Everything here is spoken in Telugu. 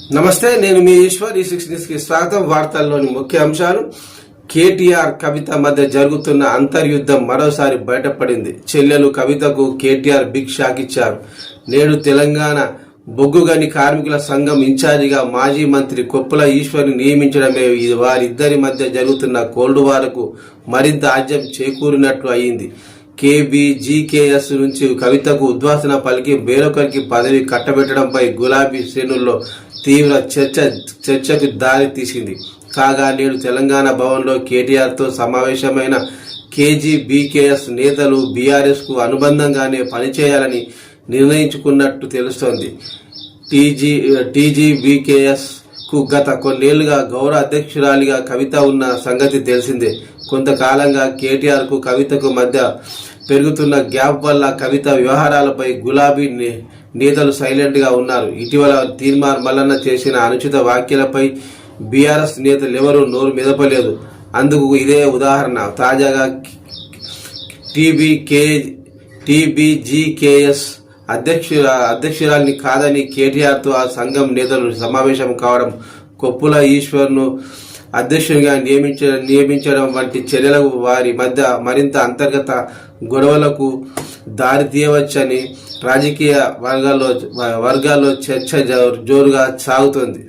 నమస్తే, నేను మీ ఈశ్వర్. ఈ6 న్యూస్ కి స్వాగతం. వార్తల్లోని ముఖ్య అంశాలు. కేటీఆర్ కవిత మధ్య జరుగుతున్న అంతర్యుద్ధం మరోసారి బయటపడింది. చెల్లెలు కవితకు కేటీఆర్ బిగ్ షాక్ ఇచ్చారు. నేడు తెలంగాణ బొగ్గుగని కార్మికుల సంఘం ఇన్ఛార్జిగా మాజీ మంత్రి కొప్పుల ఈశ్వర్ని నియమించడమే వారిద్దరి మధ్య జరుగుతున్న కోల్డ్ వార్కు మరింత ఆజ్యం చేకూరినట్లు అయింది. కేబీజీకేఎస్ నుంచి కవితకు ఉద్వాసన పలికి వేరొకరికి పదవి కట్టబెట్టడంపై గులాబీ శ్రేణుల్లో తీవ్ర చర్చకు దారి తీసింది. కాగా నేడు తెలంగాణ భవన్లో కేటీఆర్తో సమావేశమైన కేజీబీకేఎస్ నేతలు బీఆర్ఎస్ కు అనుబంధంగానే పనిచేయాలని నిర్ణయించుకున్నట్టు తెలుస్తోంది. టీజీబీకేఎస్ కు గత కొన్నేళ్లుగా గౌరవ అధ్యక్షురాలిగా కవిత ఉన్న సంగతి తెలిసిందే. కొంతకాలంగా కేటీఆర్ కు కవితకు మధ్య పెరుగుతున్న గ్యాప్ వల్ల కవిత వ్యవహారాలపై గులాబీ నేతలు సైలెంట్ గా ఉన్నారు. ఇటీవల తీర్మార్ మల్లన్న చేసిన అనుచిత వ్యాఖ్యలపై బీఆర్ఎస్ నేతలు ఎవరూ నోరు మెదపలేదు. అందుకు ఇదే ఉదాహరణ. తాజాగా టీబీజీకేఎస్ అధ్యక్షురాలిని కాదని కేటీఆర్తో ఆ సంఘం నేతలు సమావేశం కావడం, కొప్పుల ఈశ్వర్ను అధ్యక్షునిగా నియమించడం వంటి చర్యలకు వారి మధ్య మరింత అంతర్గత గొడవలకు దారితీయవచ్చని రాజకీయ వర్గాల్లో చర్చ జోరుగా సాగుతోంది.